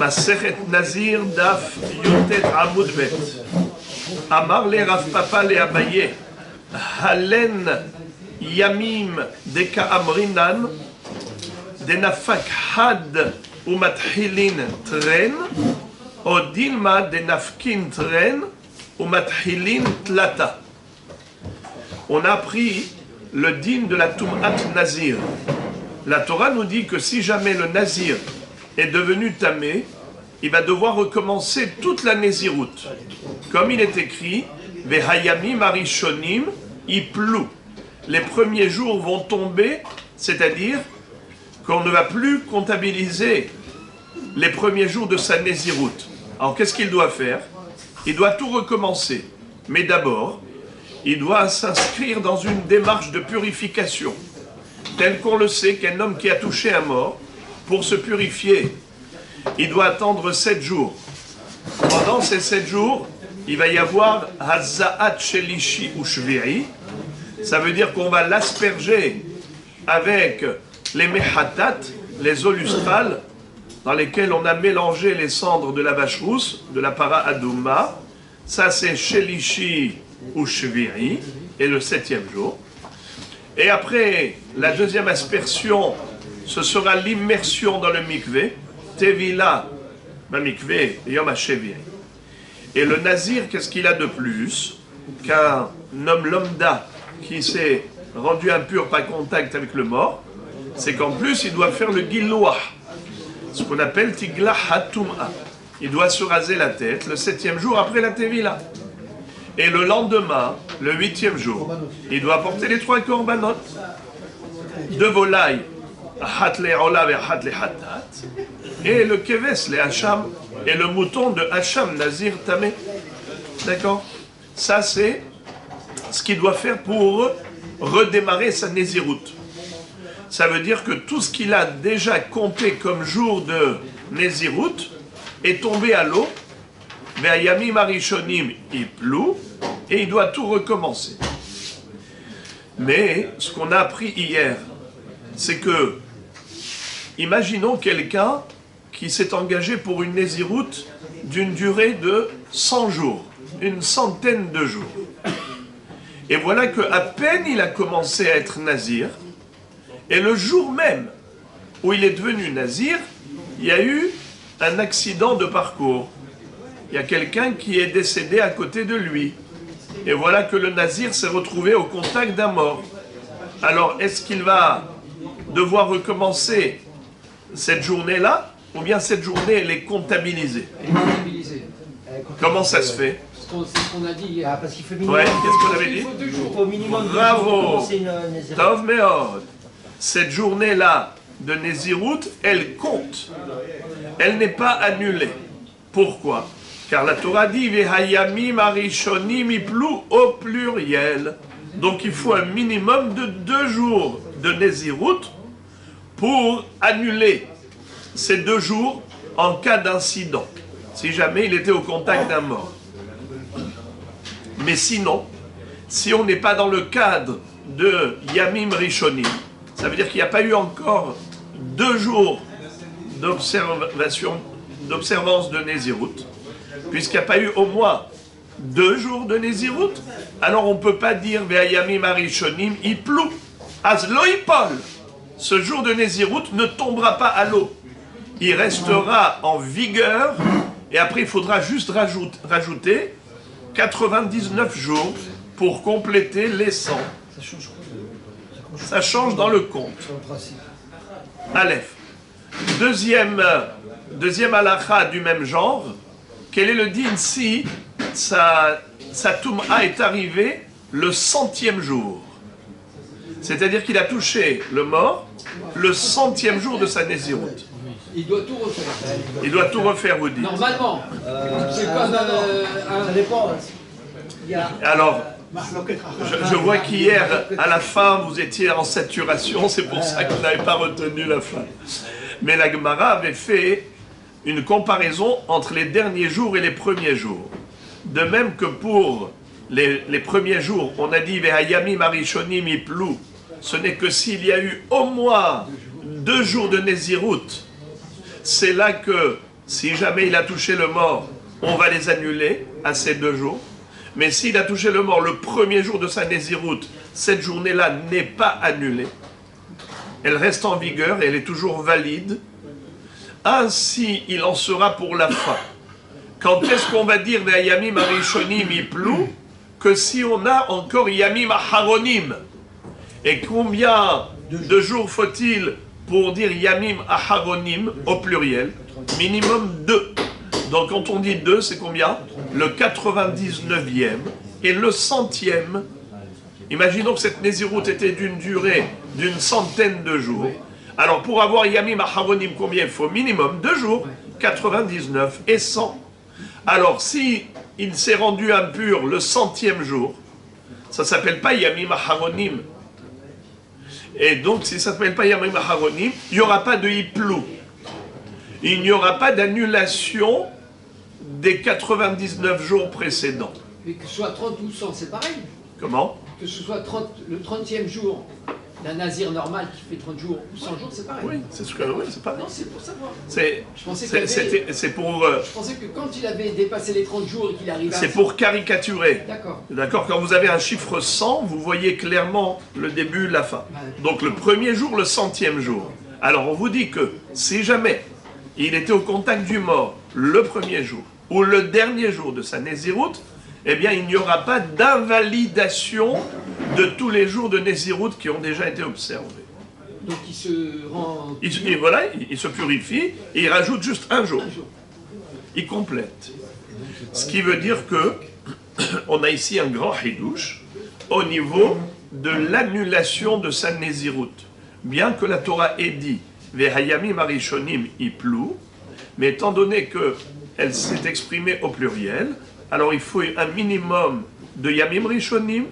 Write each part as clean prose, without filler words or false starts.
Masechet Nazir Daf Yotet Amud Bet. Amar le Rav Papa le Abaye. Halen Yamim Deka Amrinan. Denafak Had Umathilin Tren. Odilma Denafkin Tren Umathilin Tlata. On a appris le din de la Tum'at Nazir. La Torah nous dit que si jamais le Nazir est devenu tamé, il va devoir recommencer toute la Nézirout. Comme il est écrit, Vehayamim Arishonim Iplou. Les premiers jours vont tomber, c'est-à-dire qu'on ne va plus comptabiliser les premiers jours de sa Nézirout. Alors qu'est-ce qu'il doit faire? Il doit tout recommencer. Mais d'abord, il doit s'inscrire dans une démarche de purification. Tel qu'on le sait, qu'un homme qui a touché un mort, pour se purifier, il doit attendre 7 jours. Pendant ces 7 jours, il va y avoir Haza'at Shelishi ou Shviri. Ça veut dire qu'on va l'asperger avec les Mehatat, les eaux lustrales, dans lesquelles on a mélangé les cendres de la vache rousse, de la para Adouma. Ça c'est Shelishi ou Shviri, et le 7e jour. Et après, la deuxième aspersion, ce sera l'immersion dans le mikvé, Tevila, ma mikvé, Yom HaSheviri. Et le nazir, qu'est-ce qu'il a de plus qu'un homme lambda qui s'est rendu impur par contact avec le mort? C'est qu'en plus, il doit faire le gilouah, ce qu'on appelle Tigla Hatum'a. Il doit se raser la tête le 7e jour après la Tevila. Et le lendemain, le 8e jour, il doit apporter les 3 korbanot, 2 volailles, Hat le Olav et Hat le Hatat, et le Keves, le Hacham, et le mouton de Hacham, Nazir Tamé. D'accord? Ça, c'est ce qu'il doit faire pour redémarrer sa Nézirout. Ça veut dire que tout ce qu'il a déjà compté comme jour de Nézirout est tombé à l'eau. Ve'ayamim arishonim iplou, et il doit tout recommencer. Mais ce qu'on a appris hier, c'est que, imaginons quelqu'un qui s'est engagé pour une Nézirout d'une durée de 100 jours, une centaine de jours. Et voilà qu'à peine il a commencé à être Nazir, et le jour même où il est devenu Nazir, il y a eu un accident de parcours. Il y a quelqu'un qui est décédé à côté de lui. Et voilà que le Nazir s'est retrouvé au contact d'un mort. Alors, est-ce qu'il va devoir recommencer cette journée-là, ou bien cette journée, elle est comptabilisée? Elle est comptabilisée. Comment ça se fait? C'est ce qu'on a dit hier. Parce qu'il faut minimum. Ouais, qu'est-ce qu'on avait dit? Il faut 2 jours. Au minimum Bravo. une Tov Meod. Cette journée-là de Nézirout, elle compte. Elle n'est pas annulée. Pourquoi? Car la Torah dit Vehayamim arishonim iplou au pluriel. Donc il faut un minimum de 2 jours de Nézirout pour annuler ces 2 jours en cas d'incident, si jamais il était au contact d'un mort. Mais sinon, si on n'est pas dans le cadre de Yamim Rishonim, ça veut dire qu'il n'y a pas eu encore 2 jours d'observance de Nézirout, puisqu'il n'y a pas eu au moins 2 jours de Nézirout, alors on ne peut pas dire Ve'ayamim arishonim iplou, az lo ipol. Ce jour de Nézirout ne tombera pas à l'eau. Il restera en vigueur, et après il faudra juste rajouter 99 jours pour compléter les 100. Ça change dans le compte. Aleph. Deuxième halakha du même genre. Quel est le din si sa Toum'a est arrivée le 100e jour? C'est-à-dire qu'il a touché le mort le 100e jour de sa Nézirout. Il doit tout refaire. Il doit tout refaire, vous dites. Normalement. C'est comme Ça dépend. Alors, je vois qu'hier, à la fin, vous étiez en saturation, c'est pour ça que vous n'avez pas retenu la fin. Mais la Gemara avait fait une comparaison entre les derniers jours et les premiers jours. De même que pour les premiers jours, on a dit Vehayamim arishonim iplou, ce n'est que s'il y a eu au moins 2 jours de Nézirout, c'est là que Si jamais il a touché le mort, on va les annuler à ces 2 jours. Mais s'il a touché le mort le premier jour de sa Nézirout, cette journée-là n'est pas annulée. Elle reste en vigueur et elle est toujours valide. Ainsi, il en sera pour la fin. Quand est-ce qu'on va dire des Yamim Arishonim Iplou que si on a encore Yamim Aharonim? Et combien de jours faut-il pour dire Yamim Aharonim au pluriel? Minimum 2. Donc quand on dit 2, c'est combien? Le 99e et le 100e. Imaginons que cette Nézirout était d'une durée d'une centaine de jours. Alors pour avoir Yamim Aharonim, combien il faut? Minimum 2 jours, 99 et 100. Alors si il s'est rendu impur le 100e jour, ça ne s'appelle pas Yamim Aharonim. Et donc si ça ne s'appelle pas Yamim Aharonim, il n'y aura pas de Hiplou. Il n'y aura pas d'annulation des 99 jours précédents. Et que ce soit 30 ou 100, c'est pareil. Comment? Que ce soit le 30e jour d'un nazir normal qui fait 30 jours ou 100 jours, c'est pareil. Oui, c'est ce que oui, c'est pas. Non, c'est pour savoir. Je pensais que quand il avait dépassé les 30 jours et qu'il arrivait c'est pour caricaturer. D'accord. D'accord, quand vous avez un chiffre 100, vous voyez clairement le début, la fin. Donc le premier jour, le 100e jour. Alors on vous dit que si jamais il était au contact du mort le premier jour ou le dernier jour de sa Nézirout, eh bien il n'y aura pas d'invalidation de tous les jours de Nézirout qui ont déjà été observés. Donc il se rend... Il se purifie et il rajoute juste un jour. Il complète. Ce qui veut dire que on a ici un grand hidouche au niveau de l'annulation de sa Nézirout. Bien que la Torah ait dit Vehayamim Arishonim Iplou, mais étant donné qu'elle s'est exprimée au pluriel, alors il faut un minimum de Yamim Rishonim,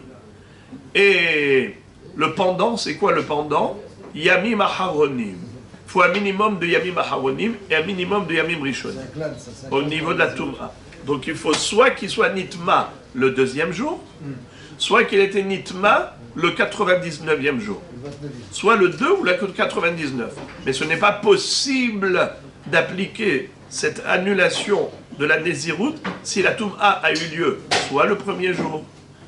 et le pendant, c'est quoi le pendant? Yamim Aharonim. Il faut un minimum de Yamim Aharonim et un minimum de Yamim Rishonim au niveau de la Touma. Donc il faut soit qu'il soit Nitma le 2e jour, soit qu'il était Nitma le 99e jour. Soit le 2 ou le 99. Mais ce n'est pas possible d'appliquer cette annulation de la Nézirout si la Touma a eu lieu soit le premier jour,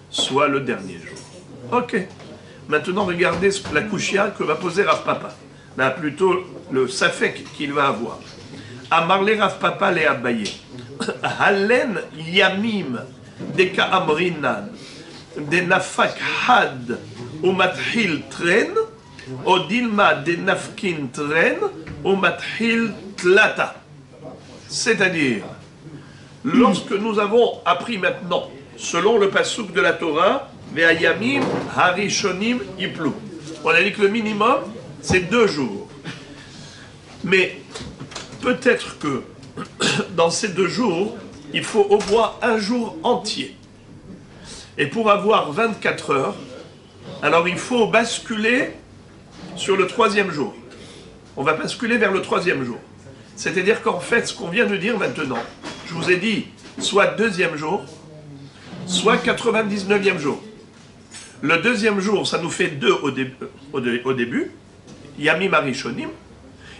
soit le dernier jour. Ok. Maintenant, regardez la Kushia que va poser Rav Papa. Là, plutôt le Safek qu'il va avoir. Amarle Rav Papa le Abaye. Halen Yamim Deka Amrinan de Nafak Had ou Mathil Tren ou Dilma de Nafkin Tren ou Mathil Tlata. C'est-à-dire, lorsque nous avons appris maintenant, selon le passouk de la Torah, Ve'ayamim harishonim iplou. On a dit que le minimum, c'est 2 jours. Mais peut-être que dans ces 2 jours, il faut au moins un jour entier. Et pour avoir 24 heures, alors il faut basculer sur le 3e jour. On va basculer vers le 3e jour. C'est-à-dire qu'en fait, ce qu'on vient de dire maintenant, je vous ai dit, soit 2e jour, soit 99e jour. Le 2e jour, ça nous fait 2 au début, Yamim Arishonim.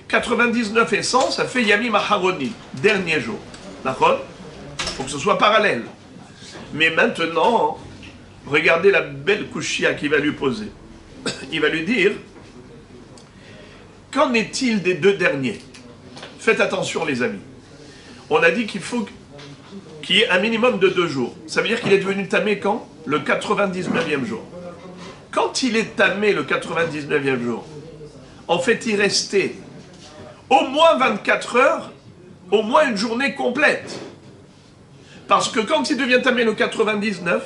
99 et 100, ça fait Yamim Aharonim, dernier jour. D'accord? Il faut que ce soit parallèle. Mais maintenant, regardez la belle Kushia qu'il va lui poser. Il va lui dire, qu'en est-il des 2 derniers? Faites attention les amis. On a dit qu'il faut qu'il y ait un minimum de 2 jours. Ça veut dire qu'il est devenu tamé quand? Le 99e jour. Quand il est tamé le 99e jour, en fait il restait au moins 24 heures, au moins une journée complète. Parce que quand il devient tamé le 99,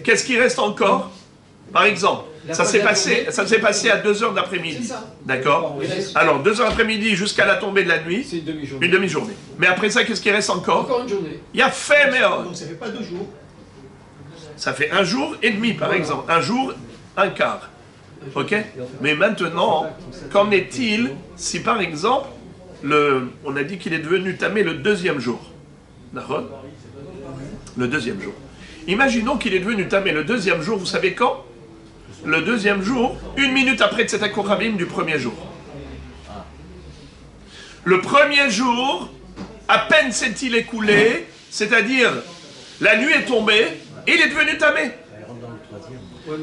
qu'est-ce qui reste encore? Par exemple, ça s'est passé à 2 heures d'après-midi. D'accord? Alors, 2 heures d'après-midi jusqu'à la tombée de la nuit, C'est une une demi-journée. Mais après ça, qu'est-ce qui reste encore? Encore une journée. Il y a fait, mais Donc ça fait pas 2 jours. ça fait 1 jour et demi, par exemple. 1 jour, 1 quart. Ok? Mais maintenant, qu'en est-il si, par exemple, on a dit qu'il est devenu tamé le 2e jour? D'accord? Le 2e jour. Imaginons qu'il est devenu tamé le 2e jour, vous savez quand? Le 2e jour, 1 minute après Tzetak Kochavim du 1er jour. Le 1er jour, À peine s'est-il écoulé, c'est-à-dire la nuit est tombée, et il est devenu tamé.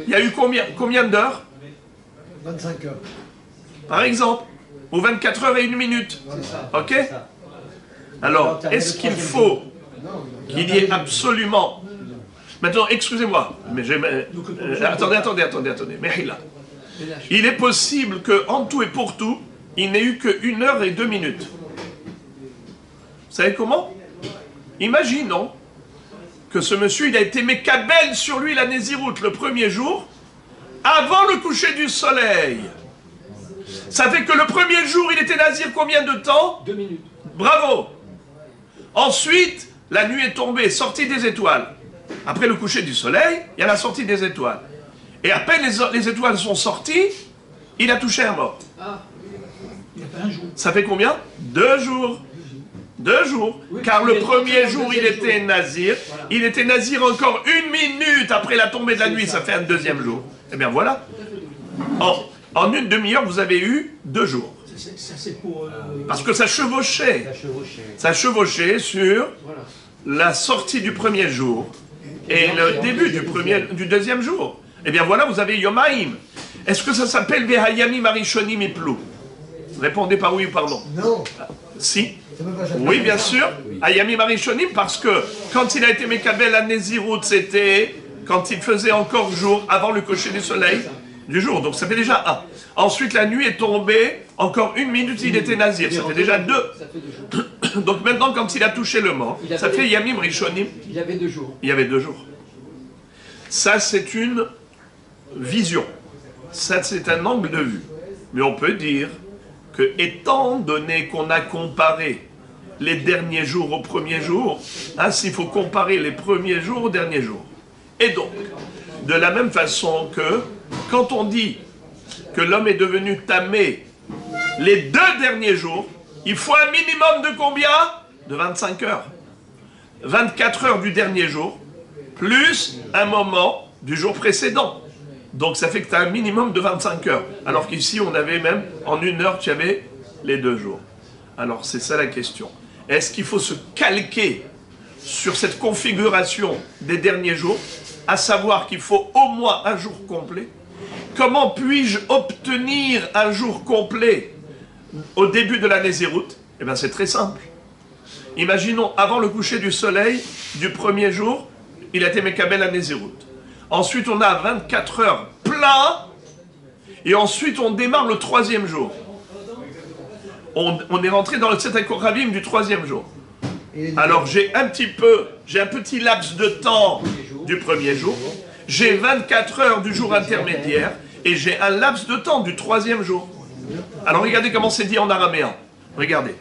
Il y a eu combien d'heures? 25 heures. Par exemple, ou 24 heures et 1 minute. Ok? Alors, est-ce qu'il faut qu'il y ait absolument... Maintenant, excusez-moi, mais attendez, Mehila. Il est possible qu'en tout et pour tout, il n'ait eu que 1 heure et 2 minutes. Vous savez comment? Imaginons que ce monsieur, il a été mékabel sur lui la Néziroute le premier jour, avant le coucher du soleil. Ça fait que le premier jour, il était nazir combien de temps? 2 minutes. Bravo. Ensuite, la nuit est tombée, sortie des étoiles. Après le coucher du soleil, il y a la sortie des étoiles. Et à peine les étoiles sont sorties, il a touché un mort. Ah, il y a pas un jour. Ça fait combien? 2 jours. 2 jours. Oui, Car le il est premier rentré jour, le il deuxième était jour. nazir. Voilà. Il était nazir encore 1 minute après la tombée de la nuit. Ça fait un deuxième jour. Eh bien voilà. En une demi-heure, vous avez eu 2 jours. Ça c'est pour... Parce que ça chevauchait. Ça chevauchait sur Voilà. la sortie du premier jour et le début du deuxième jour. Eh bien voilà, vous avez Yomaïm. Est-ce que ça s'appelle Vehayamim Arishonim Iplou? Répondez par oui ou par non. Non. Si. Ça peut pas s'appeler Oui, bien ça. sûr. Ayamim Arishonim, parce que quand il a été Mekabel à Nézirout, c'était quand il faisait encore jour avant le coucher du soleil du jour. Donc ça fait déjà 1. Ensuite, la nuit est tombée, encore 1 minute, il était nazir. Ça fait déjà 2. Ça fait 2 jours. Donc maintenant, quand il a touché le mort, Il ça avait- fait Yamim Rishonim. Il y avait 2 jours. Il y avait 2 jours. Ça, c'est une vision. Ça, c'est un angle de vue. Mais on peut dire que, étant donné qu'on a comparé les derniers jours aux premiers jours, ainsi il faut comparer les premiers jours aux derniers jours. Et donc, de la même façon que, quand on dit que l'homme est devenu tamé les 2 derniers jours, il faut un minimum de combien? De 25 heures. 24 heures du dernier jour, plus un moment du jour précédent. Donc ça fait que tu as un minimum de 25 heures. Alors qu'ici, on avait même, en 1 heure, tu avais les 2 jours. Alors c'est ça la question. Est-ce qu'il faut se calquer sur cette configuration des derniers jours, à savoir qu'il faut au moins un jour complet? Comment puis-je obtenir un jour complet au début de la Nézirout? Eh bien c'est très simple. Imaginons, avant le coucher du soleil du premier jour, il a été Mekabel à Nézirout. Ensuite, on a 24 heures plein, et ensuite, on démarre le 3e jour. On est rentré dans le Tzedek Rabim du 3e jour. Alors, j'ai un petit laps de temps du premier jour, j'ai 24 heures du jour intermédiaire, et j'ai un laps de temps du 3e jour. Alors, regardez comment c'est dit en araméen. Regardez.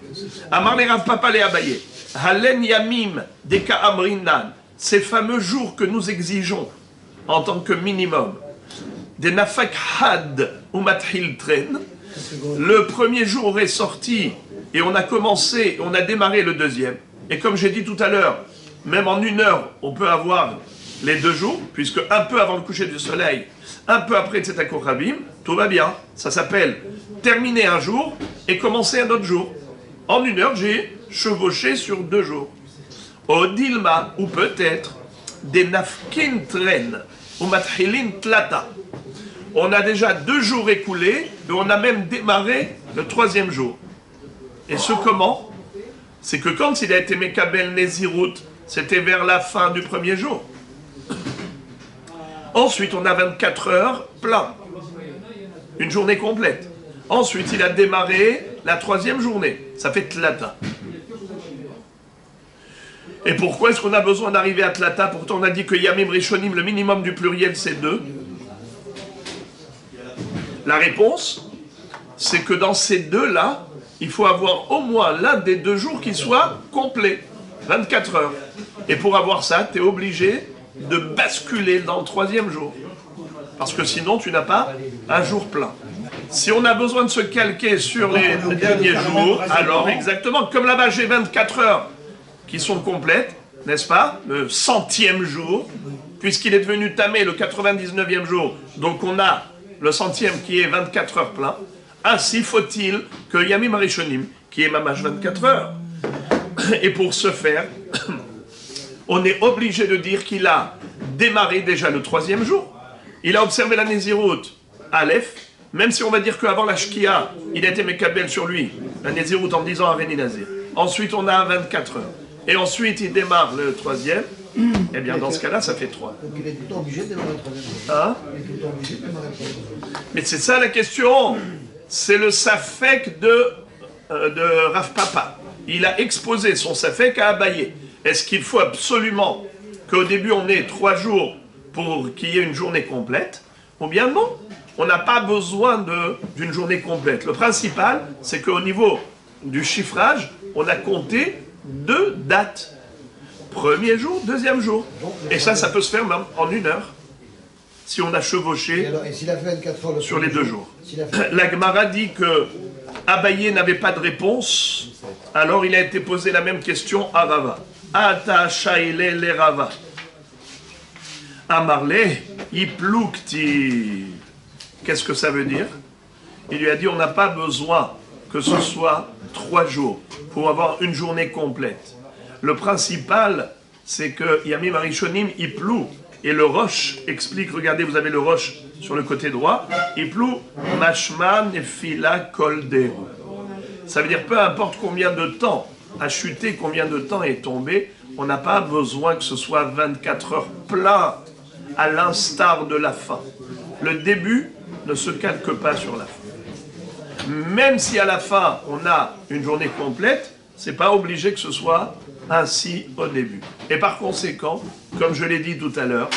Amar le Rav Papa le Abaye. Halen Yamim Deka Amrinan. Ces fameux jours que nous exigeons en tant que minimum. Des Nafak Had ou Mathil Tren. Le premier jour est sorti et on a démarré le deuxième. Et comme j'ai dit tout à l'heure, même en 1 heure, on peut avoir les 2 jours, puisque un peu avant le coucher du soleil, un peu après Tzedek Rabim, tout va bien. Ça s'appelle terminer un jour et commencer un autre jour. En 1 heure, j'ai chevauché sur 2 jours. Au Dilma, ou peut-être, des Nafkin Tren, ou Mathilin Tlata. On a déjà 2 jours écoulés, et on a même démarré le 3e jour. Et ce comment? C'est que quand il a été Mekabel Nézirout, c'était vers la fin du 1er jour. Ensuite, on a 24 heures plein. Une journée complète. Ensuite, il a démarré la 3e journée. Ça fait Tlata. Et pourquoi est-ce qu'on a besoin d'arriver à Tlata? Pourtant, on a dit que Yamim Rishonim, le minimum du pluriel, c'est 2. La réponse, c'est que dans ces 2-là, il faut avoir au moins l'un des 2 jours qui soit complet. 24 heures. Et pour avoir ça, tu es obligé de basculer dans le 3e jour. Parce que sinon, tu n'as pas un jour plein. Si on a besoin de se calquer sur les derniers jours, alors exactement, comme là-bas j'ai 24 heures qui sont complètes, n'est-ce pas? Le 100e jour, puisqu'il est devenu tamé le 99e jour, donc on a le 100e qui est 24 heures plein. Ainsi faut-il que Yamim Arishonim, qui est mamash 24 heures, Et pour ce faire, on est obligé de dire qu'il a démarré déjà le 3e jour. Il a observé la Nézirout, Aleph, même si on va dire qu'avant la Shkia, il a été Mekabel sur lui, la Nézirout en disant Aréni Nazir. Ensuite, on a 24 heures. Et ensuite, il démarre le 3e. Eh bien, dans ce cas-là, ça fait 3. Donc il est tout le temps obligé de démarrer le 3e jour. Hein? Il est tout le temps obligé de démarrer le 3e jour. Mais c'est ça la question. C'est le Safek de Rav Papa. Il a exposé son Safek à Abaye. Est-ce qu'il faut absolument qu'au début on ait 3 jours pour qu'il y ait une journée complète? Ou bien non, on n'a pas besoin d'une journée complète. Le principal, c'est qu'au niveau du chiffrage, on a compté 2 dates. 1er jour, 2e jour. Et ça peut se faire même en 1 heure. Si on a chevauché Et s'il a fait 24 heures sur les 2 jours. S'il a fait... La Gemara dit que Abaye n'avait pas de réponse, alors il a été posé la même question à Rava. Ata shaile le Rava. Amarle, iploukti. Qu'est-ce que ça veut dire? Il lui a dit on n'a pas besoin que ce soit 3 jours pour avoir une journée complète. Le principal, c'est que Yamim Arishonim iplou. Et le Roche explique, regardez, vous avez le Roche sur le côté droit, iplou mashman nefila kolderu. Ça veut dire peu importe combien de temps a chuté, combien de temps est tombé, on n'a pas besoin que ce soit 24 heures plein, à l'instar de la fin. Le début ne se calque pas sur la fin. Même si à la fin on a une journée complète, c'est pas obligé que ce soit ainsi au début. Et par conséquent, comme je l'ai dit tout à l'heure,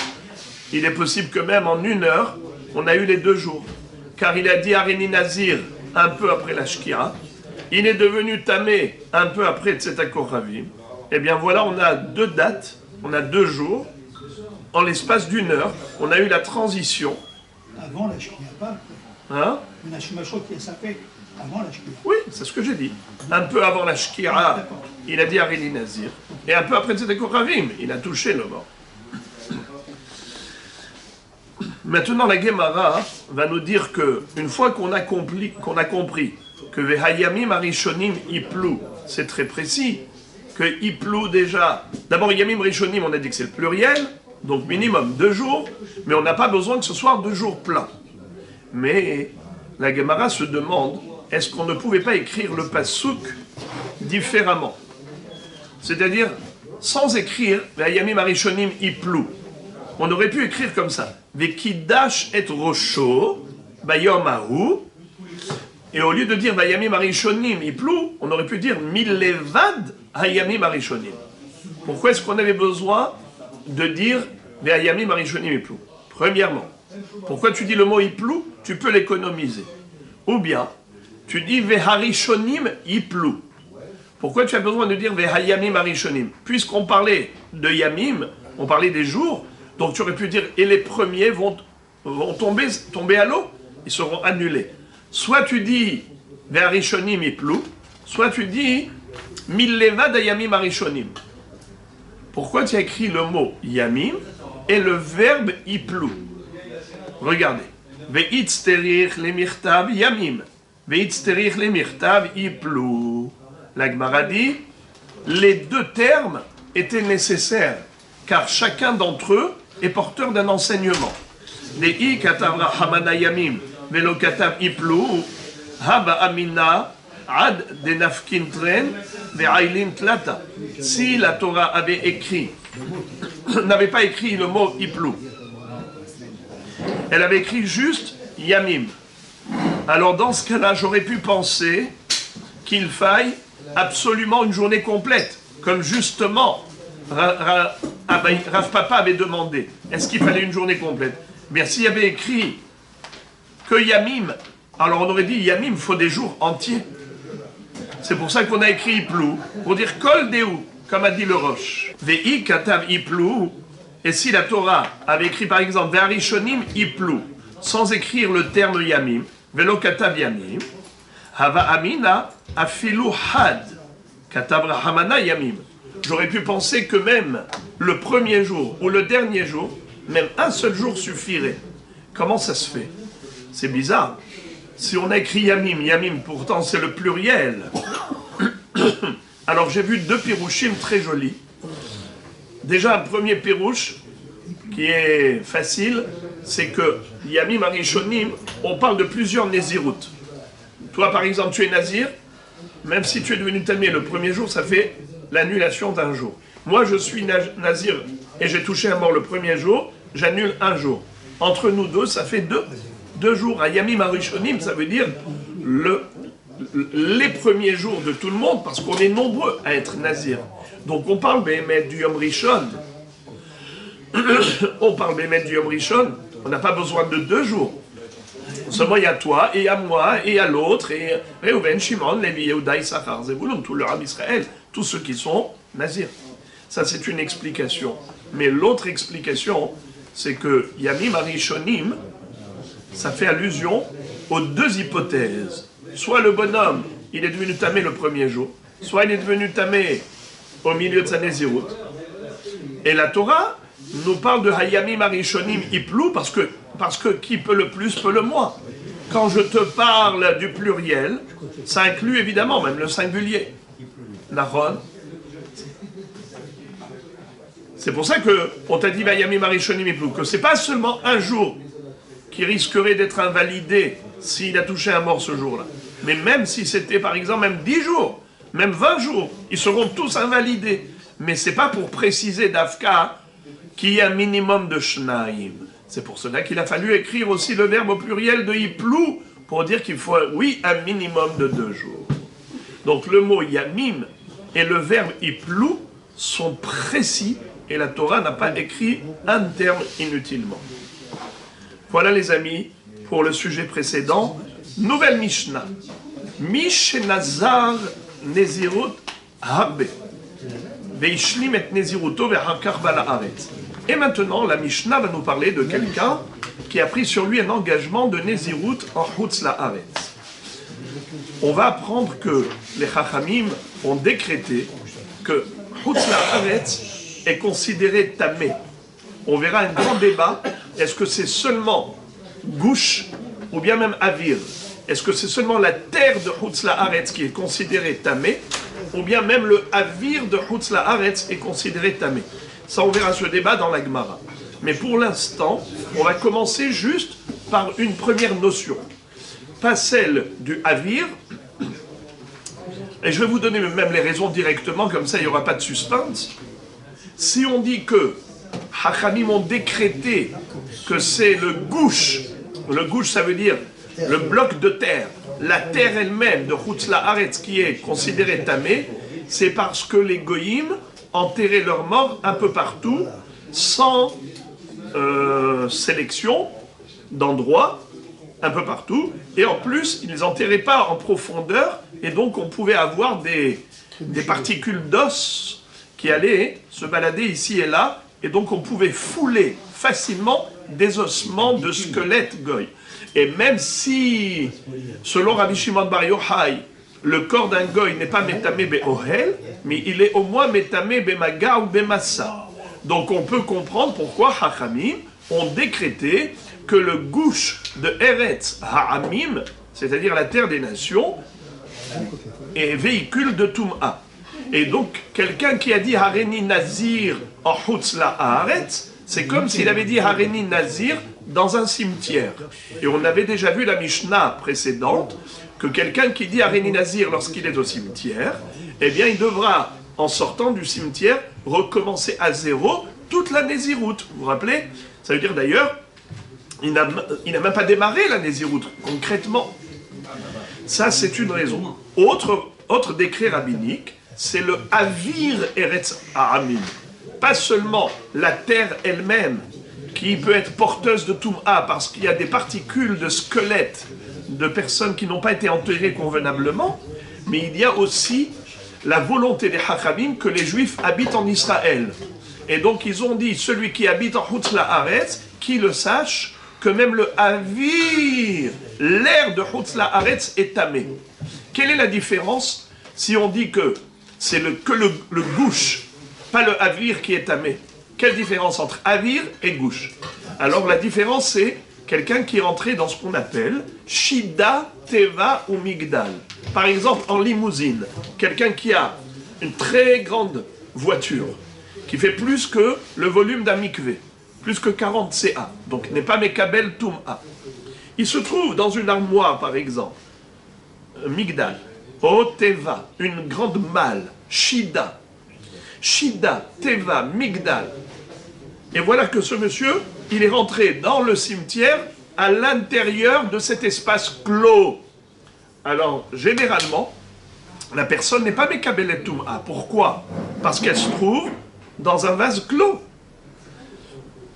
il est possible que même en 1 heure, on a eu les 2 jours. Car il a dit Aréni Nazir un peu après la Shkira, il est devenu Tamé un peu après Tzeta Koravim. Eh bien voilà, on a 2 dates, on a 2 jours. En l'espace d'1 heure, on a eu la transition. Avant la Shkia, pas. Hein? Une Hashimashot qui a sapé avant la Shkia. Oui, c'est ce que j'ai dit. Un peu avant la Shkira, il a dit Aréni Nazir. Et un peu après Tzedek Koravim, il a touché le mort. Maintenant, la Gemara va nous dire que une fois qu'on a compris que Vehayamim Arishonim Iplou, c'est très précis, que Iplou déjà. D'abord, Yamim Rishonim, on a dit que c'est le pluriel, donc minimum 2 jours, mais on n'a pas besoin que ce soit 2 jours pleins. Mais la Gemara se demande, est-ce qu'on ne pouvait pas écrire le pasuk différemment? C'est-à-dire, sans écrire Vayamim Arishonim Iplou. On aurait pu écrire comme ça. Vekidash et Rosho, Bayom Ahu. Et au lieu de dire Vayamim Arishonim Iplou, on aurait pu dire Milevad Hayamim Arishonim. Pourquoi est-ce qu'on avait besoin de dire Vayamim Arishonim Iplou? Premièrement, pourquoi tu dis le mot Iplou? Tu peux l'économiser. Ou bien, tu dis Veharishonim Iplou. Pourquoi tu as besoin de dire Vehayamim Arishonim? Puisqu'on parlait de Yamim, on parlait des jours, donc tu aurais pu dire et les premiers vont tomber à l'eau, ils seront annulés. Soit tu dis Veharishonim Iplou, soit tu dis Millevad Yamim Arishonim. Pourquoi tu as écrit le mot Yamim et le verbe Iplou? Regardez. Ve'itzterich lemirtav Yamim. Ve'itzterich lemirtav Iplou. La Gemara dit, les 2 termes étaient nécessaires, car chacun d'entre eux est porteur d'un enseignement. Dei katavra hamana yamim, velo katav iplou, haba amina, ad denafkintren, ve'ailin tlata. Si la Torah avait écrit, n'avait pas écrit le mot iplou, elle avait écrit juste yamim. Alors dans ce cas-là, j'aurais pu penser qu'il faille absolument une journée complète, comme justement Rav Papa avait demandé. Est-ce qu'il fallait une journée complète? Bien, s'il y avait écrit que Yamim, alors on aurait dit Yamim, il faut des jours entiers. C'est pour ça qu'on a écrit Iplou, pour dire Kol Deu, comme a dit le Roche. Ve'i katav Iplou, et si la Torah avait écrit par exemple Ve'arishonim Iplou, sans écrire le terme Yamim, Velo katav Yamim, Hava Amina Afilu Had, Katav Rahamana Yamim. J'aurais pu penser que même le premier jour ou le dernier jour, même un seul jour suffirait. Comment ça se fait? C'est bizarre. Si on a écrit Yamim, Yamim pourtant c'est le pluriel. Alors j'ai vu deux pirouchim très jolis. Déjà un premier pirouche qui est facile, c'est que Yamim Arishonim, on parle de plusieurs Nézirut. Toi par exemple tu es Nazir, même si tu es devenu Tamé le premier jour, ça fait l'annulation d'un jour. Moi je suis Nazir et j'ai touché un mort le premier jour, j'annule un jour. Entre nous deux, ça fait deux jours. À Yamim Arishonim, ça veut dire les premiers jours de tout le monde, parce qu'on est nombreux à être Nazir. Donc on parle Béhémet du Yom Rishon. On parle Béhémet du Yom Rishon. On n'a pas besoin de 2 jours. Seulement il y a toi, et il y a moi, et il y a l'autre, et Reuven, Shimon, Lévi, Yehuda, Issachar, Zebulun, tout le Ram Israël, tous ceux qui sont Nazir. Ça c'est une explication. Mais l'autre explication, c'est que Yamim Arishonim, ça fait allusion aux deux hypothèses. Soit le bonhomme, il est devenu tamé le premier jour, soit il est devenu tamé au milieu de sa Nézirut. Et la Torah nous parle de Hayamim Arishonim Iplou parce que qui peut le plus peut le moins. Quand je te parle du pluriel, ça inclut évidemment même le singulier. Nahon. C'est pour ça qu'on t'a dit Hayamim Arishonim Iplou, que c'est pas seulement un jour qui risquerait d'être invalidé s'il a touché un mort ce jour-là. Mais même si c'était par exemple même 10 jours, même 20 jours, ils seront tous invalidés. Mais c'est pas pour préciser d'Afka qu'il y a un minimum de shnaïm. C'est pour cela qu'il a fallu écrire aussi le verbe au pluriel de iplou, pour dire qu'il faut, oui, un minimum de 2 jours. Donc le mot yamim et le verbe iplou sont précis, et la Torah n'a pas écrit un terme inutilement. Voilà les amis, pour le sujet précédent, nouvelle Mishnah. Mishnazar Nezirut Harbe. Veishlim et Neziruto ve'hakar bala'aretz. Et maintenant, la Mishnah va nous parler de quelqu'un qui a pris sur lui un engagement de Nezirut en Chutz la'aretz. On va apprendre que les Chachamim ont décrété que Chutz la'aretz est considéré tamé. On verra un grand débat. Est-ce que c'est seulement Gouche ou bien même Avir? Est-ce que c'est seulement la terre de Chutz la'aretz qui est considérée tamé, ou bien même le Avir de Chutz la'aretz est considéré tamé? Ça, on verra ce débat dans la Gemara. Mais pour l'instant, on va commencer juste par une première notion. Pas celle du Avir. Et je vais vous donner même les raisons directement, comme ça il n'y aura pas de suspense. Si on dit que Hachamim ont décrété que c'est le gouche ça veut dire le bloc de terre, la terre elle-même de Chutz la'aretz qui est considérée tamée, c'est parce que les goyim enterraient leurs morts un peu partout, sans sélection d'endroits, un peu partout, et en plus, ils ne les enterraient pas en profondeur, et donc on pouvait avoir des particules d'os qui allaient se balader ici et là, et donc on pouvait fouler facilement des ossements de squelettes goy. Et même si, selon Rabbi Shimon Bar Yochai, le corps d'un goy n'est pas métamé be'ohel, mais il est au moins métamé be'maga ou be'massa. Donc on peut comprendre pourquoi Hachamim ont décrété que le gouche de Eretz Ha'amim, c'est-à-dire la terre des nations, est véhicule de Tum'a. Et donc, quelqu'un qui a dit Hareni Nazir en Chutz la'aretz, c'est comme s'il avait dit Hareni Nazir dans un cimetière. Et on avait déjà vu la Mishnah précédente, que quelqu'un qui dit Hareni Nazir lorsqu'il est au cimetière, eh bien il devra, en sortant du cimetière, recommencer à zéro toute la Néziroute. Vous vous rappelez? Ça veut dire d'ailleurs, il n'a même pas démarré la Néziroute, concrètement. Ça, c'est une raison. Autre décret rabbinique, c'est le Avir Eretz Ha'amim. Pas seulement la terre elle-même, qui peut être porteuse de Tum'a, parce qu'il y a des particules de squelettes de personnes qui n'ont pas été enterrées convenablement, mais il y a aussi la volonté des Hachamim que les Juifs habitent en Israël. Et donc ils ont dit, celui qui habite en Chutz la'aretz, qui le sache, que même le Avir, l'air de Chutz la'aretz est tamé. Quelle est la différence si on dit que c'est le gouche, pas le Avir qui est tamé? Quelle différence entre Avir et gouche? Alors la différence c'est quelqu'un qui est rentré dans ce qu'on appelle Shida, Teva ou Migdal. Par exemple en limousine, quelqu'un qui a une très grande voiture qui fait plus que le volume d'un mikvé, plus que 40 CA, donc n'est pas Mekabel Toum'a. Il se trouve dans une armoire, par exemple, Migdal, Teva, une grande malle, Shida, Teva, Migdal. Et voilà que ce monsieur, il est rentré dans le cimetière à l'intérieur de cet espace clos. Alors, généralement, la personne n'est pas Mekabel Toum'a. Pourquoi? Parce qu'elle se trouve dans un vase clos.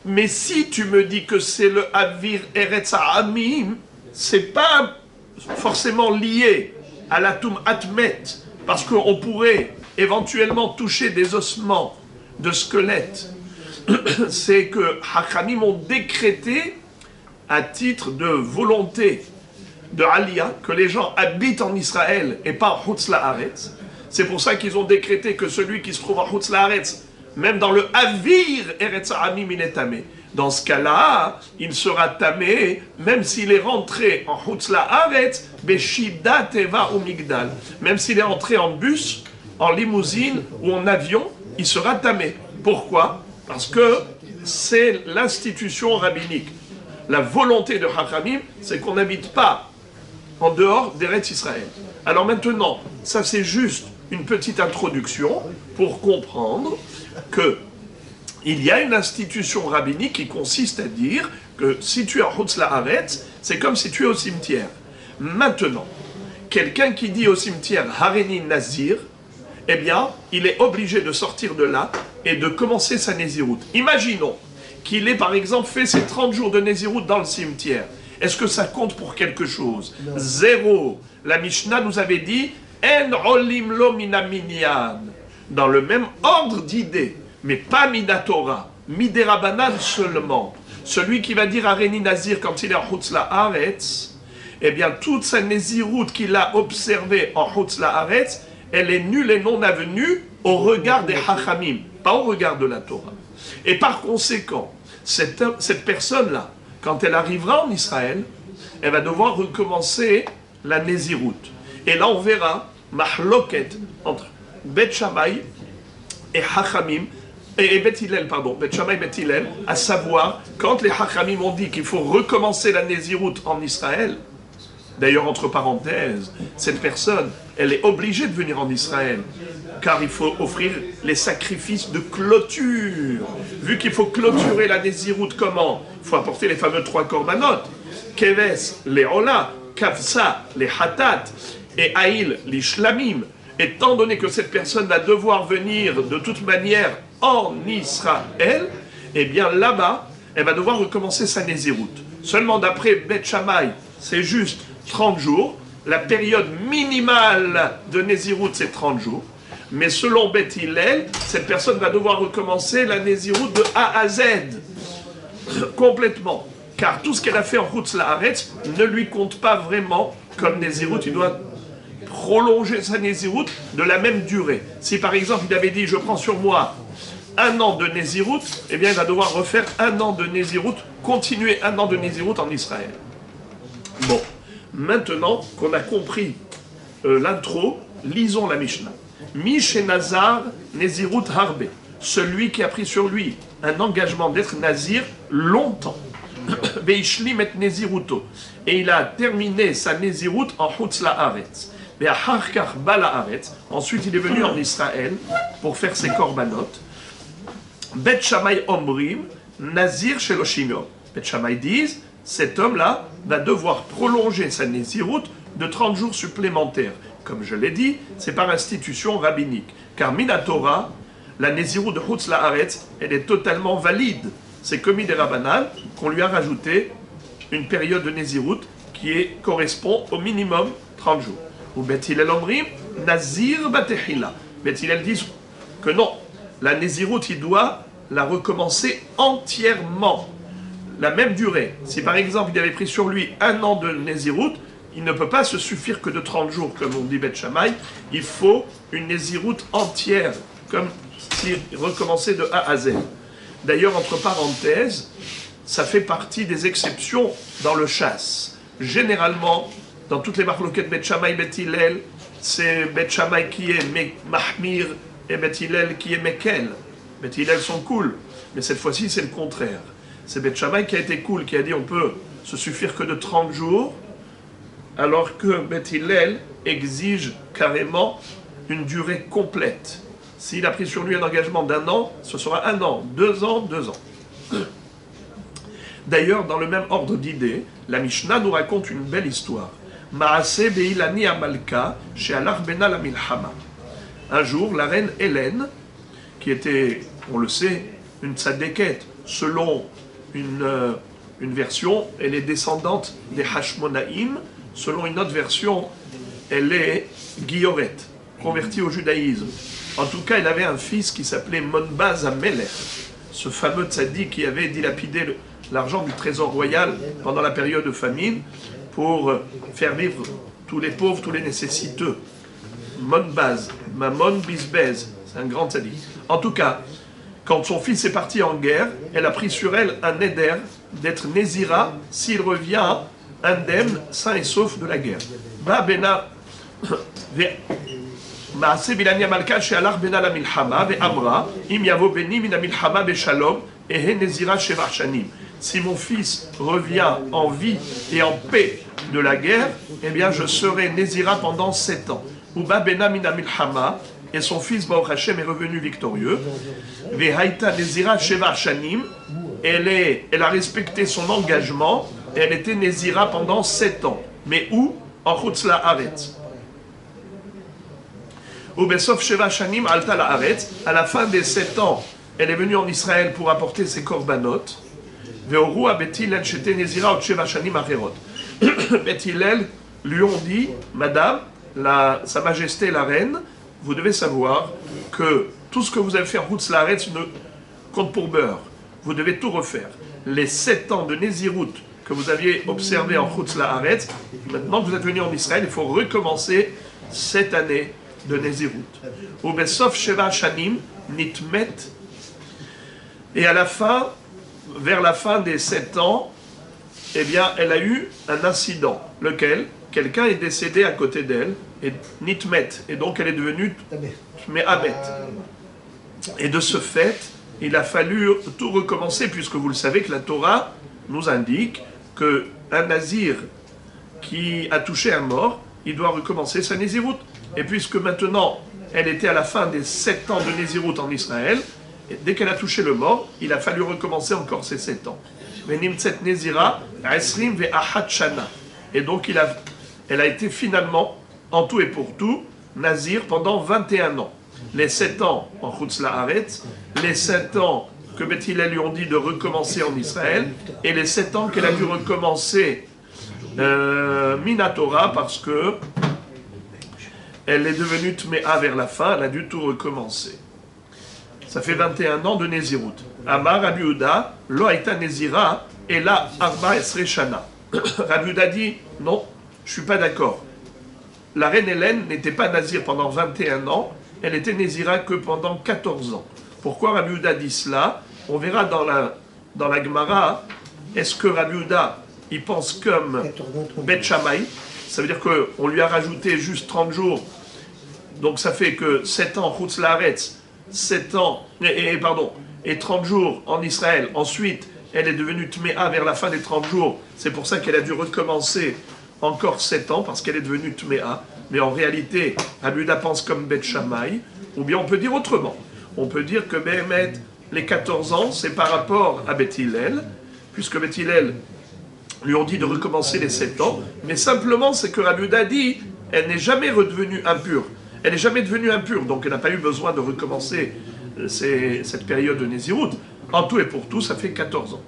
Mais si tu me dis que c'est le Avir Eretz Ha'amim, c'est pas forcément lié à la Toum'at Met, parce qu'on pourrait éventuellement toucher des ossements de squelettes. C'est que Hachamim ont décrété, à titre de volonté de Aliyah, que les gens habitent en Israël et pas en Chutz La'aretz. C'est pour ça qu'ils ont décrété que celui qui se trouve en Chutz La'aretz, même dans le Avir Eretz Ha'amim, il est tamé. Dans ce cas-là, il sera tamé, même s'il est rentré en Chutz La'aretz, Beshida Teva ou Migdal. Même s'il est rentré en bus, en limousine ou en avion, il sera tamé. Pourquoi? Parce que c'est l'institution rabbinique. La volonté de Hachamim, c'est qu'on n'habite pas en dehors d'Eretz Israël. Alors maintenant, ça c'est juste une petite introduction pour comprendre que il y a une institution rabbinique qui consiste à dire que si tu es en Chutz La'aretz, c'est comme si tu es au cimetière. Maintenant, quelqu'un qui dit au cimetière Harini Nazir, eh bien, il est obligé de sortir de là et de commencer sa Nézirout. Imaginons qu'il ait par exemple fait ses 30 jours de Nézirout dans le cimetière. Est-ce que ça compte pour quelque chose? Zéro. La Mishnah nous avait dit En olim lo mina minyan. Dans le même ordre d'idées, mais pas Minatora, Miderabanan seulement. Celui qui va dire à Réni Nazir quand il est en Chutz La'aretz, eh bien toute sa Nézirout qu'il a observée en Chutz La'aretz, elle est nulle et non avenue au regard des Hachamim, pas au regard de la Torah. Et par conséquent, cette personne-là, quand elle arrivera en Israël, elle va devoir recommencer la Nézirout. Et là on verra Mahloket entre Bet Shammai et Hachamim, et Bet Hillel, pardon, Bet Shammai et Bet Hillel, à savoir, quand les Hachamim ont dit qu'il faut recommencer la Nézirout en Israël, d'ailleurs, entre parenthèses, cette personne, elle est obligée de venir en Israël, car il faut offrir les sacrifices de clôture. Vu qu'il faut clôturer la Nézirout, comment? Il faut apporter les fameux 3 korbanot, Keves, les Ola, Kavsa, les Hatat, et Aïl, les Shlamim. Étant donné que cette personne va devoir venir de toute manière en Israël, eh bien là-bas, elle va devoir recommencer sa Nézirout. Seulement d'après Bet Shammai, c'est juste 30 jours. La période minimale de Nézirout, c'est 30 jours. Mais selon Bet Hillel, cette personne va devoir recommencer la Nézirout de A à Z. Complètement. Car tout ce qu'elle a fait en Chutz La'aretz ne lui compte pas vraiment comme Nézirout. Il doit prolonger sa Nézirout de la même durée. Si par exemple il avait dit je prends sur moi 1 an de Nézirout, eh bien il va devoir refaire 1 an de Nézirout, continuer 1 an de Nézirout en Israël. Bon, maintenant qu'on a compris l'intro, lisons la Mishnah. Mishenazar Nézirout Harbe, celui qui a pris sur lui un engagement d'être Nazir longtemps. Veishlim et Nézirouto, et il a terminé sa Nézirout en Chutz La'aretz. Ensuite, il est venu en Israël pour faire ses korbanot. Bet Shammai Omrim, Nazir Sheloshim. Bet Shammai disent, cet homme-là va devoir prolonger sa Nézirout de 30 jours supplémentaires. Comme je l'ai dit, c'est par institution rabbinique. Car Minatora, la Nézirout de Chutz La'aretz, elle est totalement valide. C'est commis des Rabbanan qu'on lui a rajouté une période de Nézirout qui correspond au minimum 30 jours. Ou Bet Hillel Omrim, Nazir Batehila. Bet Hillel dit que non, la Nézirout, il doit la recommencer entièrement. La même durée. Si par exemple il avait pris sur lui 1 an de Nézirout, il ne peut pas se suffire que de 30 jours, comme on dit Bet Shammai. Il faut une Nézirout entière, comme s'il recommençait de A à Z. D'ailleurs, entre parenthèses, ça fait partie des exceptions dans le chasse. Généralement, dans toutes les marloquettes Bet Shammai, Bet Hillel, c'est Bet Shammai qui est Mahmir et Bet Hillel qui est Mekel. Bet Hillel sont cool, mais cette fois-ci c'est le contraire. C'est Bet Shammai qui a été cool, qui a dit on peut se suffire que de 30 jours, alors que Bet Hillel exige carrément une durée complète. S'il a pris sur lui un engagement d'1 an, ce sera 1 an, 2 ans, 2 ans. D'ailleurs, dans le même ordre d'idées, la Mishnah nous raconte une belle histoire. Maaseh be'ilani amalka she'alach bena la milchama. Un jour, la reine Hélène, qui était, on le sait, une tzadékette, selon une version, elle est descendante des Hashmonaïm, selon une autre version, elle est Guilloret, convertie au judaïsme. En tout cas, elle avait un fils qui s'appelait Monbaz Amelech, ce fameux tzaddik qui avait dilapidé l'argent du trésor royal pendant la période de famine pour faire vivre tous les pauvres, tous les nécessiteux. Monbaz, Mamon Bizbez, c'est un grand tzaddik. En tout cas, quand son fils est parti en guerre, elle a pris sur elle un éder d'être Nézira s'il revient indemne, sain et sauf de la guerre. Ba bena Maaseh bilani amalka she'alach bena la milchama ve'amra im yavo beni min hamilchama beshalom ehe Nézira sheva shanim. Si mon fils revient en vie et en paix de la guerre, eh bien je serai Nézira pendant 7 ans. Uba bena min hamilchama, et son fils Baruch Hashem est revenu victorieux. Vehaita Nézira sheva shanim, elle a respecté son engagement, et elle était Nézira pendant 7 ans. Mais où? En Chutz La'aretz. Ubesof sheva shanim alta la'aretz, à la fin des 7 ans, elle est venue en Israël pour apporter ses korbanot. Ve'oru a Bet Hillel shete Nézira ot sheva shanim acherot. Bet Hillel lui ont dit, Madame, Sa Majesté la Reine, vous devez savoir que tout ce que vous avez fait en Chutz La'aretz ne compte pour beurre. Vous devez tout refaire. Les 7 ans de Nézirut que vous aviez observé en Chutz La'aretz, maintenant que vous êtes venu en Israël, il faut recommencer cette année de Nézirut. Ubesof sheva shanim nitmet. Et à la fin, vers la fin des 7 ans, eh bien, elle a eu un incident. Lequel? Quelqu'un est décédé à côté d'elle, et nitmet, et donc elle est devenue me'amet. Et de ce fait, il a fallu tout recommencer, puisque vous le savez que la Torah nous indique qu'un nazir qui a touché un mort, il doit recommencer sa Nézirut. Et puisque maintenant, elle était à la fin des 7 ans de Nézirut en Israël, et dès qu'elle a touché le mort, il a fallu recommencer encore ces 7 ans. Et donc, elle a été finalement, en tout et pour tout, nazir pendant 21 ans. Les 7 ans en Chutz La'aretz, les 7 ans que Bet Hillel lui ont dit de recommencer en Israël, et les 7 ans qu'elle a dû recommencer Minatora, parce que elle est devenue Tméa vers la fin, elle a dû tout recommencer. Ça fait 21 ans de Nézirut. Amar Rabbi Yehuda, lo haïta Nézira, et là, Arba Esre Shana. Rabbi Yehuda dit, non, je ne suis pas d'accord. La reine Hélène n'était pas nazir pendant 21 ans, elle était Nézira que pendant 14 ans. Pourquoi Rabbi Yehuda dit cela? On verra dans la Gemara, est-ce que Rabbi Yehuda, il pense comme Bet Shammai, ça veut dire qu'on lui a rajouté juste 30 jours, donc ça fait que 7 ans Chutz La'aretz, 7 ans, et 30 jours en Israël. Ensuite, elle est devenue Tméa vers la fin des 30 jours. C'est pour ça qu'elle a dû recommencer encore 7 ans, parce qu'elle est devenue Tméa. Mais en réalité, Rabbi Yehuda pense comme Bet Shammai, ou bien on peut dire autrement. On peut dire que Béhémet, les 14 ans, c'est par rapport à Bet Hillel, puisque Bet Hillel lui ont dit de recommencer les 7 ans, mais simplement c'est que Rabbi Yehuda dit, elle n'est jamais redevenue impure. Elle n'est jamais devenue impure, donc elle n'a pas eu besoin de recommencer cette période de Nézirut. En tout et pour tout, ça fait 14 ans.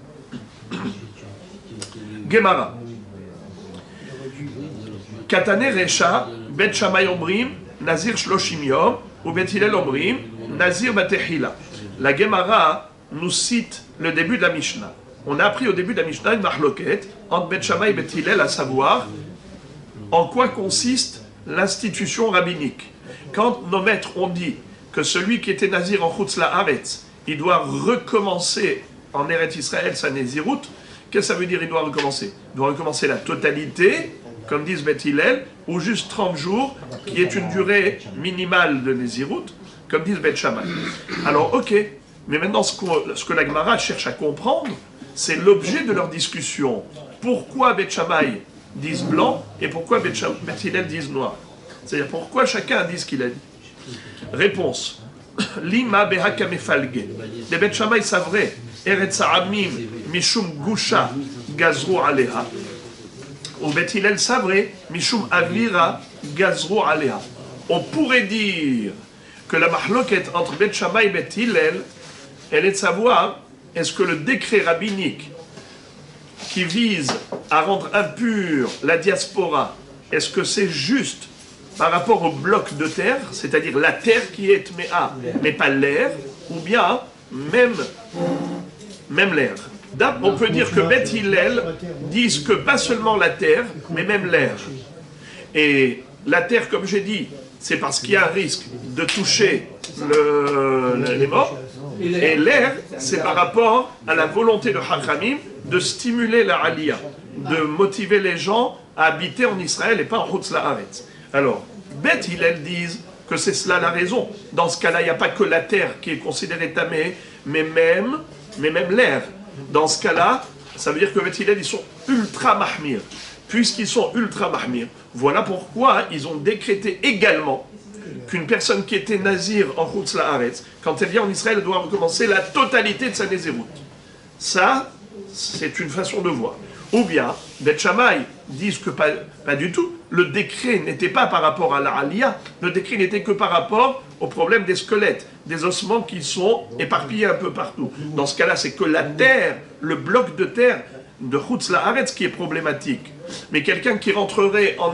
Gemara. Katane Recha, Bet Shammai Omrim, Nazir Shloshim Yom, ou Bet Hillel Omrim, Nazir Batehila. La Gemara nous cite le début de la Mishnah. On a appris au début de la Mishnah une marloquette entre Bet Shammai et Bet Hillel, à savoir en quoi consiste l'institution rabbinique. Quand nos maîtres ont dit que celui qui était nazir en Chutz La'aretz, il doit recommencer en Eretz Israël sa Nézirut, qu'est-ce que ça veut dire il doit recommencer? Il doit recommencer la totalité, comme disent Beth Hillel, ou juste 30 jours, qui est une durée minimale de Nézirut, comme disent Beth Shammai. Alors, ok, mais maintenant ce que la Gemara cherche à comprendre, c'est l'objet de leur discussion. Pourquoi Beth Shammai disent blanc et pourquoi Beth Hillel disent noir? C'est-à-dire pourquoi chacun dit ce qu'il a dit. Réponse. Lima behaka mefalge. Les Beth Shammai savraient Eretz Amim mishum gusha gazru aleha. Ou Beth Hillel savraient mishum avira gazru aleha. On pourrait dire que la mahloket entre Beth Shammai et Beth Hillel, elle est de savoir est-ce que le décret rabbinique qui vise à rendre impure la diaspora, est-ce que c'est juste par rapport au bloc de terre, c'est-à-dire la terre qui est tméa, mais pas l'air, ou bien même l'air. On peut dire que Beth Hillel disent que pas seulement la terre, mais même l'air. Et la terre, comme j'ai dit, c'est parce qu'il y a un risque de toucher les morts. Et l'air, c'est par rapport à la volonté de Hachamim de stimuler la Aliyah, de motiver les gens à habiter en Israël et pas en Chutz La'aretz. Alors, Beth Hillel disent que c'est cela la raison. Dans ce cas-là, il n'y a pas que la terre qui est considérée tamée, mais même l'air. Dans ce cas-là, ça veut dire que Beth Hillel, ils sont ultra mahmir. Puisqu'ils sont ultra mahmir, voilà pourquoi ils ont décrété également qu'une personne qui était nazir en Chutz La'aretz, quand elle vient en Israël, elle doit recommencer la totalité de sa nézirut. Ça, c'est une façon de voir. Ou bien, Beth Shammai disent que pas du tout. Le décret n'était pas par rapport à la Aliyah, le décret n'était que par rapport au problème des squelettes, des ossements qui sont éparpillés un peu partout. Dans ce cas-là, c'est que la terre, le bloc de terre de Chutz La'aretz qui est problématique. Mais quelqu'un qui rentrerait en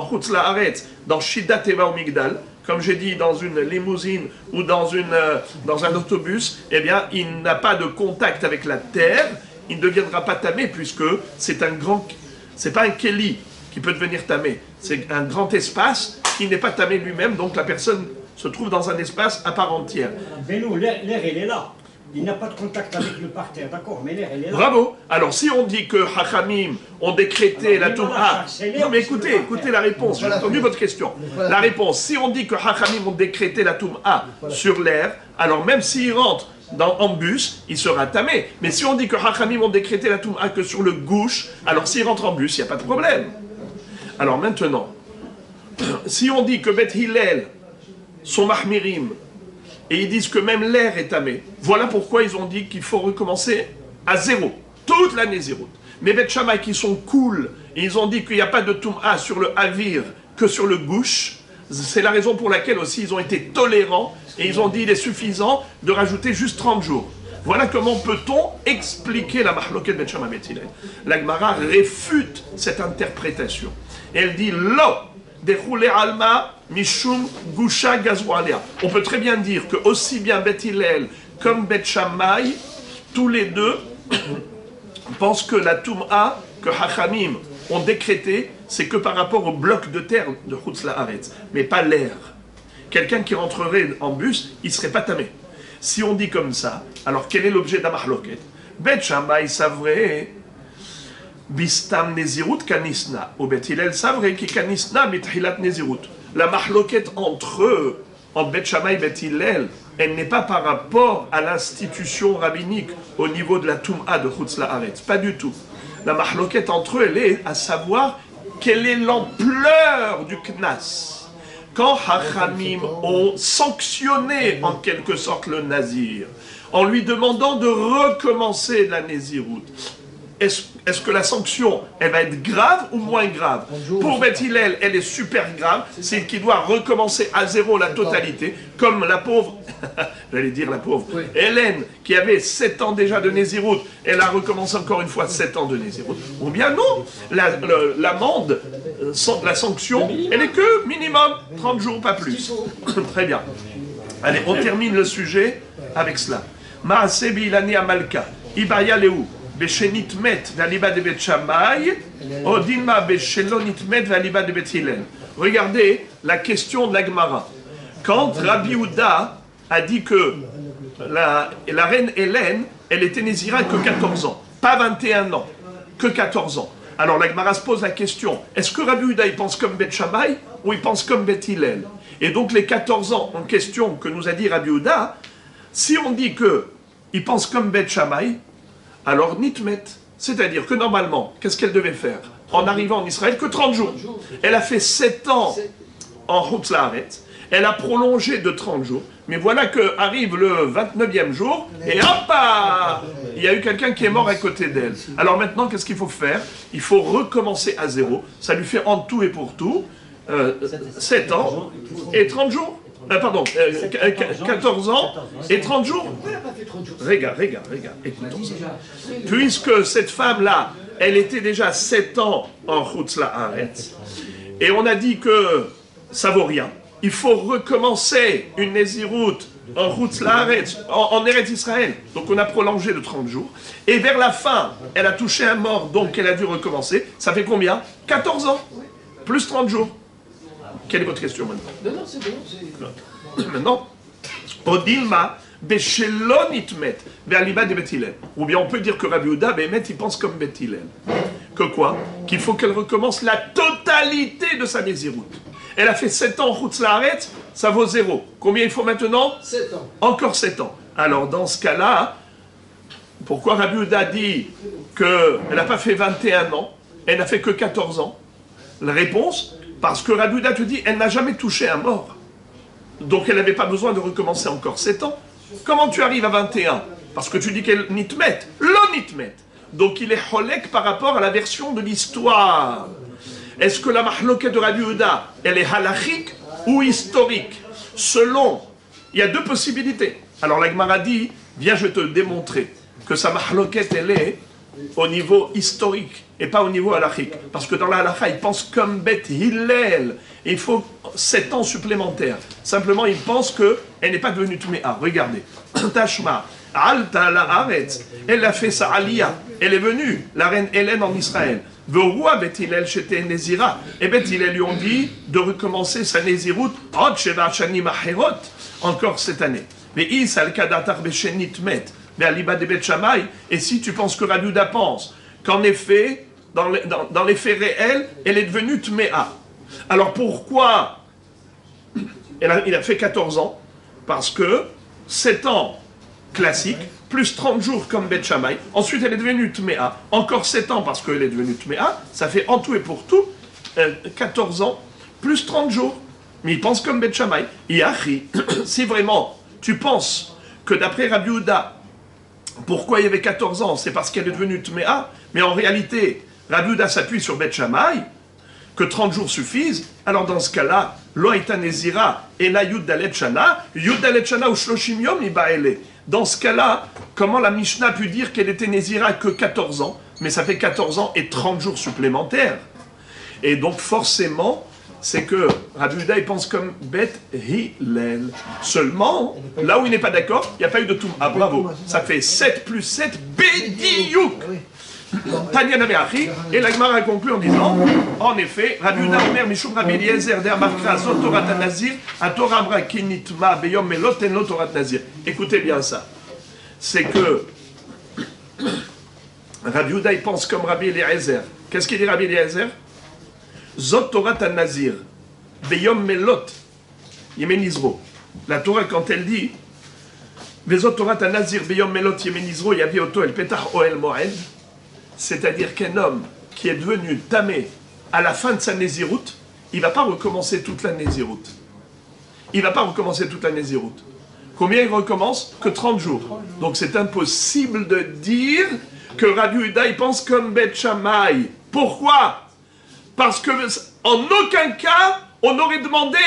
Chutz La'aretz, dans Shidat Teva ou Migdal, comme j'ai dit, dans une limousine ou dans un autobus, eh bien, il n'a pas de contact avec la terre, il ne deviendra pas tamé, puisque c'est pas un Kéli qui peut devenir tamé, c'est un grand espace qui n'est pas tamé lui-même, donc la personne se trouve dans un espace à part entière. Beno, l'air, il est là. Il n'a pas de contact avec le parterre, d'accord, mais l'air, il est là. Bravo. Alors, si on dit que Hachamim ont décrété la Touma... Non, mais écoutez la réponse, j'ai entendu votre question. La réponse, si on dit que Hachamim ont décrété la Touma sur l'air, alors même s'il rentre en bus, il sera tamé. Mais si on dit que Hachamim ont décrété la Touma que sur le gouche, alors s'il rentre en bus, il n'y a pas de problème. Alors maintenant, si on dit que Beth Hillel sont mahmirim, et ils disent que même l'air est tamé. Voilà pourquoi ils ont dit qu'il faut recommencer à zéro, toute la Nézirut. Mais Beth Shammai qui sont cool, et ils ont dit qu'il n'y a pas de Toum'a sur le Havir que sur le Gouche, c'est la raison pour laquelle aussi ils ont été tolérants, et ils ont dit qu'il est suffisant de rajouter juste 30 jours. Voilà comment peut-on expliquer la mahloket Beth Shammai Beth Hillel. La Gemara réfute cette interprétation. Et elle dit « Lo » Dechoulé alma mishum gusha gazwalea. On peut très bien dire que aussi bien Beth Hillel comme Beth Shammai, tous les deux pensent que la Toum'a que Hachamim ont décrété, c'est que par rapport au bloc de terre de Chutz La'aretz, mais pas l'air. Quelqu'un qui rentrerait en bus, il ne serait pas tamé. Si on dit comme ça, alors quel est l'objet de la mahloket? Beth Shammai savrait Bistam Nezirut Kanisna. Au Beth Hillel savrait qui Kanisna mithilat Nezirut. La mahloket entre eux, en Beth Shammai et Beth Hillel, elle n'est pas par rapport à l'institution rabbinique au niveau de la Toum'a de Chutz La'aretz. Pas du tout. La mahloket entre eux, elle est à savoir quelle est l'ampleur du Knas. Quand Hachamim ont sanctionné en quelque sorte le Nazir, en lui demandant de recommencer la Nézirut, est-ce que la sanction, elle va être grave ou moins grave? Pour Beth Hillel, elle est super grave, c'est qu'il doit recommencer à zéro la totalité, comme la pauvre, j'allais dire la pauvre, Hélène, qui avait 7 ans déjà de Nézirut, elle a recommencé encore une fois 7 ans de Nézirut. Ou bien non, l'amende, la sanction, elle est que minimum 30 jours, pas plus. Très bien. Allez, on termine le sujet avec cela. Ma'asebi ilani amalka, ibaya lehu. Beshenitmet v'aliba de Beth Shammai, odinma beshelonitmet v'aliba de Beth Hillel. Regardez la question de la Gemara. Quand Rabbi Houda a dit que la reine Hélène, elle était nézira que 14 ans, pas 21 ans, que 14 ans. Alors la Gemara se pose la question, est-ce que Rabbi Yehuda il pense comme Beth Shammai ou il pense comme Beth Hillel? Et donc les 14 ans en question que nous a dit Rabbi Yehuda, si on dit qu'il pense comme Beth Shammai, alors nitmet. C'est-à-dire que normalement, qu'est-ce qu'elle devait faire en arrivant en Israël? Que 30 jours. Elle a fait 7 ans en Chutz La'aretz, elle a prolongé de 30 jours, mais voilà que arrive le 29e jour, et hop, il y a eu quelqu'un qui est mort à côté d'elle. Alors maintenant, qu'est-ce qu'il faut faire? Il faut recommencer à zéro. Ça lui fait en tout et pour tout 7 ans et 30 jours. Pardon, 14 ans et 30 jours. Pourquoi elle n'a pas fait 30 jours? Regarde, écoutons ça. Puisque cette femme-là, elle était déjà 7 ans en Chutz La'aretz, et on a dit que ça vaut rien. Il faut recommencer une Nézirout en Chutz La'aretz, en Eretz Israël. Donc on a prolongé de 30 jours. Et vers la fin, elle a touché un mort, donc elle a dû recommencer. Ça fait combien? 14 ans, plus 30 jours. Quelle est votre question maintenant? Non, c'est bon. Maintenant, Odilma, Beshelon itmet, Ve'aliba de Beth Hillel. Ou bien on peut dire que Rabbi Yehuda, Bémet, il pense comme Beth Hillel. Que quoi? Qu'il faut qu'elle recommence la totalité de sa Nézirout. Elle a fait 7 ans en Chutz La'aretz, ça vaut 0. Combien il faut maintenant? 7 ans. Encore 7 ans. Alors dans ce cas-là, pourquoi Rabbi Yehuda dit qu'elle n'a pas fait 21 ans, elle n'a fait que 14 ans? La réponse, parce que Rabbi Yehuda te dit, elle n'a jamais touché un mort. Donc elle n'avait pas besoin de recommencer encore 7 ans. Comment tu arrives à 21? Parce que tu dis qu'elle nitmet, lo nitmet. Donc il est holek par rapport à la version de l'histoire. Est-ce que la mahloket de Rabbi Yehuda, elle est halachique ou historique? Selon, il y a deux possibilités. Alors la Gemara dit, viens je vais te démontrer que sa mahloket, elle est au niveau historique et pas au niveau halachique. Parce que dans la halakha, il pense comme Beth Hillel. Et il faut 7 ans supplémentaires. Simplement, il pense qu'elle n'est pas devenue Tméa. Regardez. Tashma, Alta La'aretz, elle a fait sa aliyah. Elle est venue, la reine Hélène en Israël. Ve'urua Beth Hillel shete Nezira. Et Beth Hillel lui ont dit de recommencer sa Nézirut, Od Sheva Shanim Acherot, encore cette année. Ve'is al kadatar beshenit met. Et si tu penses que Rabbi Yehuda pense qu'en effet, dans les faits réels, elle est devenue Tméa. Alors pourquoi il a fait 14 ans? Parce que 7 ans classique, plus 30 jours comme Beth Shammai, ensuite elle est devenue Tméa, encore 7 ans parce qu'elle est devenue Tméa, ça fait en tout et pour tout 14 ans, plus 30 jours. Mais il pense comme Beth Shammai. Yachi, si vraiment tu penses que d'après Rabbi Yehuda, pourquoi il y avait 14 ans? C'est parce qu'elle est devenue Tméa, mais en réalité, Rabbi Yehuda s'appuie sur Beth Shammai, que 30 jours suffisent. Alors dans ce cas-là, Lo Haïta Nezira et la Yud Dalet Shana ou Shloshim Yom Ibaele. Dans ce cas-là, comment la Mishnah a pu dire qu'elle était Nezira que 14 ans, mais ça fait 14 ans et 30 jours supplémentaires. Et donc forcément, c'est que Rabbi Yehuda il pense comme Beth Hillel. Seulement, là où il n'est pas d'accord, il n'y a pas eu de tout. Ah bravo, ça fait 7 plus 7, Bédiouk. Tanya Nabeachi, et la Gemara a conclu en disant, en effet, Rabbi Yehuda Omer Mishum Rabbi Eliezer d'Amarkra Zot Torat Nazir, à Torah Brakinitma Beyom Melot en Lo Torat Nazir. Écoutez bien ça. C'est que Rabbi Yehuda il pense comme Rabbi Eliezer. Qu'est-ce qu'il dit Rabbi Eliezer? Zot Torat Nazir, Beyom Melot, Yemenizro. La Torah quand elle dit, Vezot Torat Nazir Beyom Melot Yemenizro, Yavi Oto El Petach Oel Moed. C'est-à-dire qu'un homme qui est devenu tamé à la fin de sa Nézirut, il ne va pas recommencer toute la Nézirut. Il ne va pas recommencer toute la Nézirut. Combien il recommence? Que 30 jours. Donc c'est impossible de dire que Rabbi Yehuda il pense comme Beth Shammai. Pourquoi? Parce que en aucun cas, on aurait demandé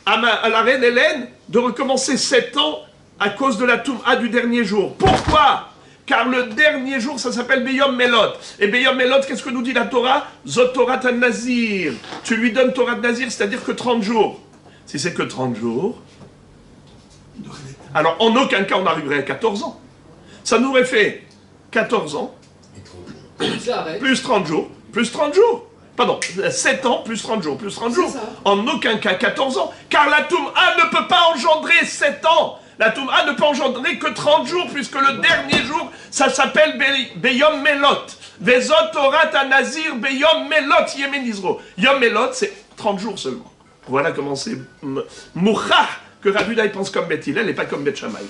à la reine Hélène de recommencer 7 ans à cause de la Toum'a du dernier jour. Pourquoi? Car le dernier jour, ça s'appelle Beyom Melot. Et Beyom Melot, qu'est-ce que nous dit la Torah? Zot Torat Nazir. Tu lui donnes Torat Nazir, c'est-à-dire que 30 jours. Si c'est que 30 jours, alors en aucun cas on arriverait à 14 ans. Ça nous aurait fait 14 ans, plus 30 jours, plus 30 jours. Pardon, 7 ans, plus 30 jours, plus 30 jours. En aucun cas 14 ans. Car la Toum'a ne peut pas engendrer 7 ans. La Toum'a ne peut engendrer que 30 jours, puisque le dernier jour, ça s'appelle Beyom Melot. Vezot Torat Nazir Beyom Melot Yemenizro. Yom Melot, c'est 30 jours seulement. Voilà comment c'est Mouchah que Rav Uda pense comme Beth Hillel et pas comme Beth Shammai.